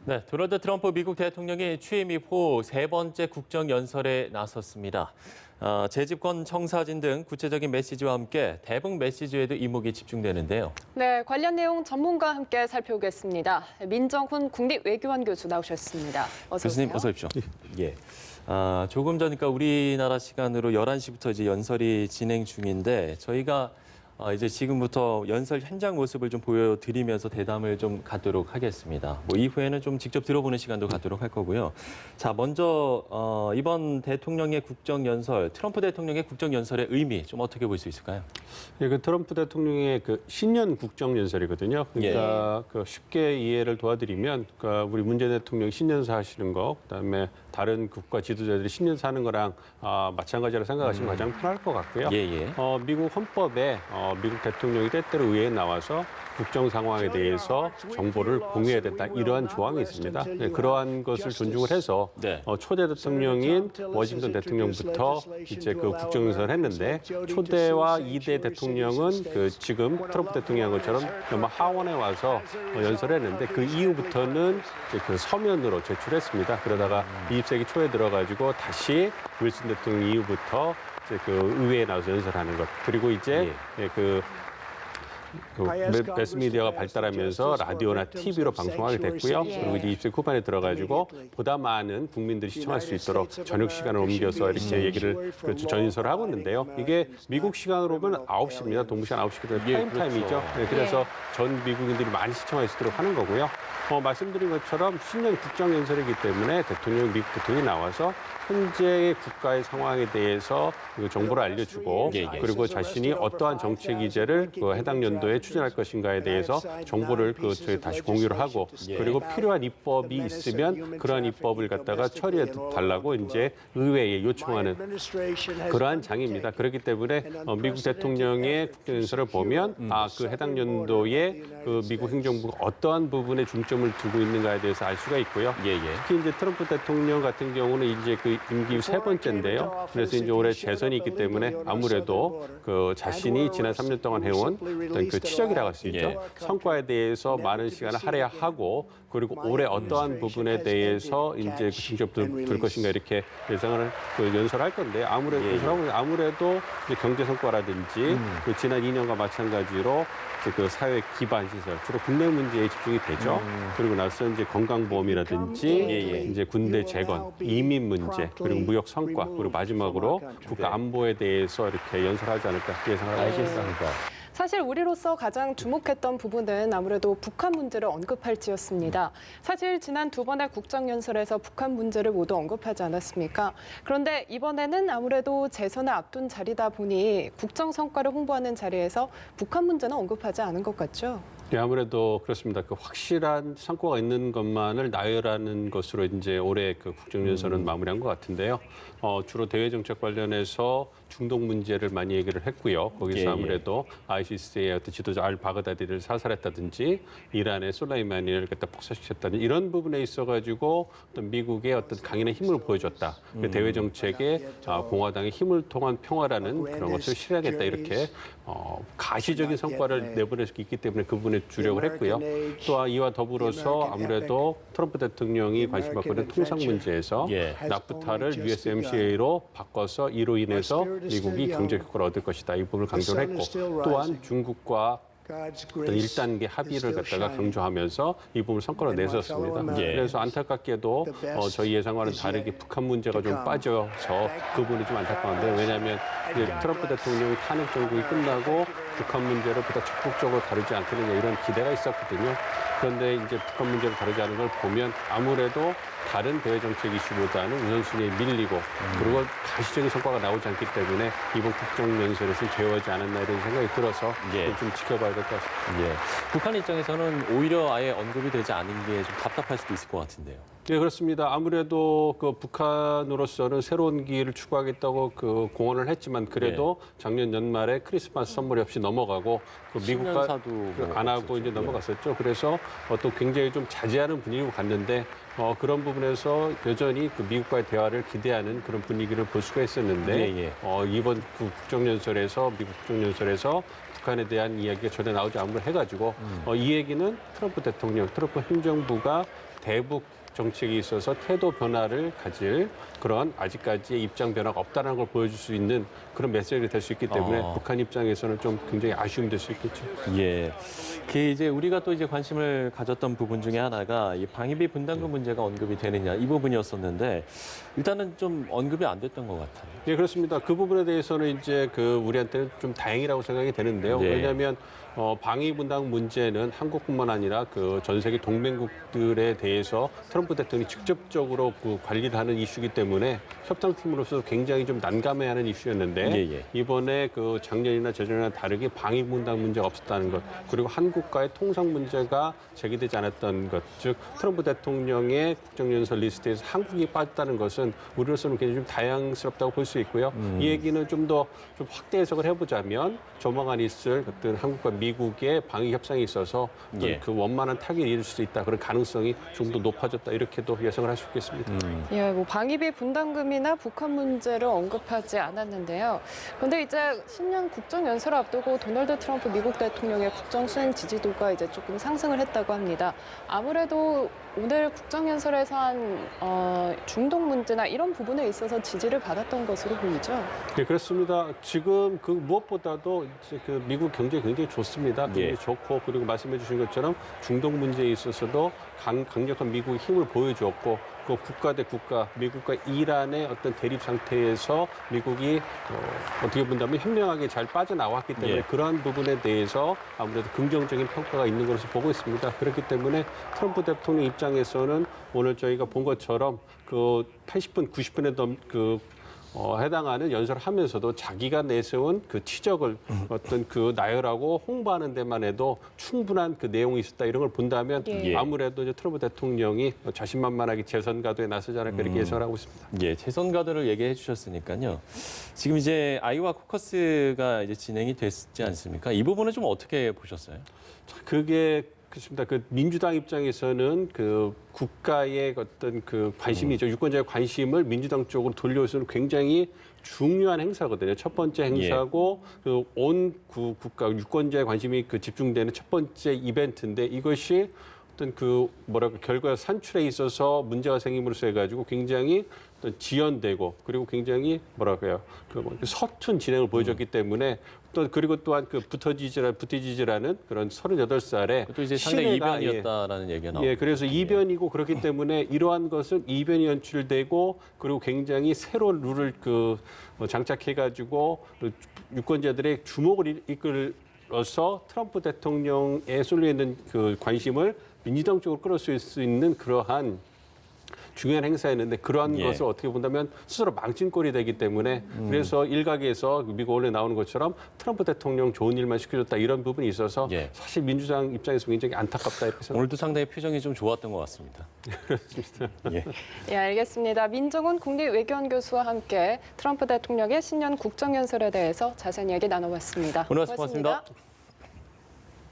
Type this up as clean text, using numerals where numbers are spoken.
네, 도널드 트럼프 미국 대통령이 취임 이후 세 번째 국정연설에 나섰습니다. 재집권 청사진 등 구체적인 메시지와 함께 대북 메시지에도 이목이 집중되는데요. 네, 관련 내용 전문가와 함께 살펴보겠습니다. 민정훈 국립외교원 교수 나오셨습니다. 어서 오세요. 교수님 어서 오십시오. 예. 조금 전 그러니까 우리나라 시간으로 11시부터 이제 연설이 진행 중인데 저희가 이제 지금부터 연설 현장 모습을 좀 보여드리면서 대담을 좀 갖도록 하겠습니다. 뭐 이후에는 좀 직접 들어보는 시간도 갖도록 할 거고요. 자, 먼저 이번 대통령의 국정연설, 트럼프 대통령의 국정연설의 의미 좀 어떻게 볼 수 있을까요? 예, 그 트럼프 대통령의 그 신년 국정연설이거든요. 그러니까 그 쉽게 이해를 도와드리면, 그러니까 우리 문재인 대통령 신년사 하시는 거, 그다음에 다른 국가 지도자들이 신년사 하는 거랑 마찬가지로 생각하시면 가장 편할 것 같고요. 미국 헌법에 미국 대통령이 때때로 의회에 나와서 국정 상황에 대해서 정보를 공유해야 된다 이러한 조항이 있습니다. 네, 그러한 것을 존중을 해서 초대 대통령인 워싱턴 대통령부터 이제 그 국정연설을 했는데 초대와 2대 대통령은 그 지금 트럼프 대통령한 것처럼 하원에 와서 연설했는데 그 이후부터는 이제 그 서면으로 제출했습니다. 그러다가 20세기 초에 들어가지고 다시 윌슨 대통령 이후부터 이제 그 의회에 나와서 연설하는 것 그리고 이제 매스미디어가 발달하면서 라디오나 TV로 방송하게 됐고요. 그리고 이제 20세기 후반에 들어가지고 보다 많은 국민들이 시청할 수 있도록 저녁 시간을 옮겨서 이렇게 얘기를 전연설을 하고 있는데요. 이게 미국 시간으로 보면 9시입니다. 동부 시간 9시기 때문에 프라임타임이죠. 그래서 전 미국인들이 많이 시청할 수 있도록 하는 거고요. 말씀드린 것처럼 신년 국정연설이기 때문에 미국 대통령이 나와서 현재의 국가의 상황에 대해서 정보를 알려주고 그리고 자신이 어떠한 정책 기제를 해당 연도에 추진할 것인가에 대해서 정보를 다시 공유를 하고 그리고 필요한 입법이 있으면 그러한 입법을 갖다가 처리해 달라고 이제 의회에 요청하는 그러한 장입니다. 그렇기 때문에 미국 대통령의 국정연설을 보면 그 해당 연도에 그 미국 행정부가 어떠한 부분에 중점을 두고 있는가에 대해서 알 수가 있고요. 특히 이제 트럼프 대통령 같은 경우는 이제 그 임기 세 번째인데요. 그래서 이제 올해 재선이 있기 때문에 아무래도 그 자신이 지난 3년 동안 해온 어떤 그 치적이라고 할 수 있죠. 성과에 대해서 많은 시간을 할애야 하고 그리고 올해 어떠한 부분에 대해서 이제 중점 둘 것인가 이렇게 예상을 연설할 건데 아무래도 이제 경제 성과라든지 그 지난 2년과 마찬가지로 그 사회 기반 시설 주로 국내 문제에 집중이 되죠. 그리고 나서 이제 건강보험이라든지 이제 군대 재건, 이민 문제 그리고 무역 성과 그리고 마지막으로 국가 안보에 대해서 이렇게 연설하지 않을까 예상을 하고 있습니다. 사실 우리로서 가장 주목했던 부분은 아무래도 북한 문제를 언급할지였습니다. 사실 지난 두 번의 국정연설에서 북한 문제를 모두 언급하지 않았습니까? 그런데 이번에는 아무래도 재선을 앞둔 자리다 보니 국정 성과를 홍보하는 자리에서 북한 문제는 언급하지 않은 것 같죠? 네, 아무래도 그렇습니다. 그 확실한 성과가 있는 것만을 나열하는 것으로 이제 올해 그 국정연설은 마무리한 것 같은데요. 주로 대외 정책 관련해서 중동 문제를 많이 얘기를 했고요. 거기서 아무래도 ISIS의 어떤 지도자 알-바그다디를 사살했다든지 이란의 솔라이마니를 갖다 폭사시켰다든지 이런 부분에 있어가지고 어떤 미국의 어떤 강인한 힘을 보여줬다. 그 대외 정책에 공화당의 힘을 통한 평화라는 그런 것을 실현하겠다 이렇게 가시적인 성과를 내보낼 수 있기 때문에 그 부분에 주력을 했고요. 또 이와 더불어서 아무래도 트럼프 대통령이 관심 갖고 있는 통상 문제에서 나프타를 USMCA로 바꿔서 이로 인해서 미국이 경제 효과를 얻을 것이다. 이 부분을 강조를 했고 또한 중국과 어떤 1단계 합의를 갖다가 강조하면서 이 부분을 성과로 내셨습니다. 그래서 안타깝게도 저희 예상과는 다르게 북한 문제가 좀 빠져서 그 부분이 좀 안타까운데 왜냐하면 트럼프 대통령이 탄핵 정국이 끝나고 북한 문제를 보다 적극적으로 다루지 않겠느냐 이런 기대가 있었거든요. 그런데 이제 북한 문제를 다루지 않은 걸 보면 아무래도 다른 대외 정책 이슈보다는 우선순위에 밀리고 그리고 가시적인 성과가 나오지 않기 때문에 이번 국정연설에서는 제어하지 않았나 이런 생각이 들어서 좀 지켜봐야 될 것 같습니다. 북한 입장에서는 오히려 아예 언급이 되지 않은 게 좀 답답할 수도 있을 것 같은데요. 네, 그렇습니다. 아무래도 그 북한으로서는 새로운 기회를 추구하겠다고 그 공언을 했지만 그래도 작년 연말에 크리스마스 선물이 없이 넘어가고 그 미국과 안 하고 이제 넘어갔었죠. 그래서 또 굉장히 좀 자제하는 분위기로 갔는데 그런 부분에서 여전히 그 미국과의 대화를 기대하는 그런 분위기를 볼 수가 있었는데 이번 국정연설에서 미국 국정연설에서 북한에 대한 이야기가 전혀 나오지 않고 해가지고 이 얘기는 트럼프 대통령, 트럼프 행정부가 대북 정책에 있어서 태도 변화를 가질 그런 아직까지의 입장 변화가 없다는 걸 보여줄 수 있는 그런 메시지가 될 수 있기 때문에 북한 입장에서는 좀 굉장히 아쉬움이 될 수 있겠죠. 예. 그 이제 우리가 또 이제 관심을 가졌던 부분 중에 하나가 이 방위비 분담금 문제가 언급이 되느냐 이 부분이었었는데 일단은 좀 언급이 안 됐던 것 같아요. 예, 그렇습니다. 그 부분에 대해서는 이제 그 우리한테는 좀 다행이라고 생각이 되는데요. 네. 왜냐하면 방위 분담 문제는 한국뿐만 아니라 그 전 세계 동맹국들에 대해서 트럼프 대통령이 직접적으로 그 관리를 하는 이슈이기 때문에 협상팀으로서 굉장히 좀 난감해하는 이슈였는데 예, 예. 이번에 그 작년이나 재작년이나 다르게 방위 분담 문제가 없었다는 것 그리고 한국과의 통상 문제가 제기되지 않았던 것, 즉 트럼프 대통령의 국정연설 리스트에서 한국이 빠졌다는 것은 우리로서는 굉장히 좀 다양스럽다고 볼 수 있고요. 이 얘기는 좀 더 좀 확대 해석을 해보자면 조만간 있을 어떤 한국과 미국의 방위 협상에 있어서 어떤 예. 그 원만한 타결이 이룰 수 있다. 그런 가능성이 좀 더 높아졌다. 이렇게도 예상을 할 수 있겠습니다. 예, 뭐 방위비 분담금이나 북한 문제를 언급하지 않았는데요. 그런데 이제 신년 국정연설을 앞두고 도널드 트럼프 미국 대통령의 국정 수행 지지도가 이제 조금 상승을 했다고 합니다. 아무래도 오늘 국정연설에서 한 중동 문제나 이런 부분에 있어서 지지를 받았던 것으로 보이죠. 네, 그렇습니다. 지금 그 무엇보다도 이제 그 미국 경제 굉장히 좋습니다. 굉장히 예. 좋고 그리고 말씀해 주신 것처럼 중동 문제에 있어서도 강력한 미국의 힘을 보여주었고 그 국가 대 국가, 미국과 이란의 어떤 대립 상태에서 미국이 어떻게 본다면 현명하게 잘 빠져나왔기 때문에 예. 그러한 부분에 대해서 아무래도 긍정적인 평가가 있는 것으로 보고 있습니다. 그렇기 때문에 트럼프 대통령 입장에서는 오늘 저희가 본 것처럼 그 80분, 90분에 해당하는 연설을 하면서도 자기가 내세운 그 치적을 어떤 그 나열하고 홍보하는 데만 해도 충분한 그 내용이 있었다 이런 걸 본다면 예. 아무래도 이제 트럼프 대통령이 자신만만하게 재선 가도에 나서지 않을까 이렇게 예상을 하고 있습니다. 예, 재선 가드를 얘기해 주셨으니까요. 지금 이제 아이오와 코커스가 이제 진행이 됐지 않습니까? 이 부분은 좀 어떻게 보셨어요? 그게 그렇습니다. 그 민주당 입장에서는 그 국가의 어떤 그 관심이죠. 유권자의 관심을 민주당 쪽으로 돌려서는 굉장히 중요한 행사거든요. 첫 번째 행사고 그 온 국가 유권자의 관심이 그 집중되는 첫 번째 이벤트인데 이것이 어떤 그 결과 산출에 있어서 문제가 생김으로써 해가지고 굉장히 어떤 지연되고 그리고 굉장히 서툰 진행을 보여줬기 때문에 그리고 또한 그 부티지라는 그런 38살의 그것도 이제 상당히 이변이었다라는 얘기가 나오고. 예, 그래서 이변이고 그렇기 때문에 이러한 것은 이변이 연출되고 그리고 굉장히 새로운 룰을 장착해가지고 유권자들의 주목을 이끌어서 트럼프 대통령에 쏠려 있는 그 관심을 민주당 쪽으로 끌어올 수 있는 그러한 중요한 행사였는데 그러한 예. 것을 어떻게 본다면 스스로 망신꼴이 되기 때문에 그래서 일각에서 미국 언론에 나오는 것처럼 트럼프 대통령 좋은 일만 시켜줬다 이런 부분이 있어서 예. 사실 민주당 입장에서 굉장히 안타깝다 이렇게 생각합니다. 오늘도 상당히 표정이 좀 좋았던 것 같습니다. 그렇습니다. 예. 예, 알겠습니다. 민정훈 국립외교원 교수와 함께 트럼프 대통령의 신년 국정연설에 대해서 자세한 이야기 나눠봤습니다. 오늘 말씀 고맙습니다.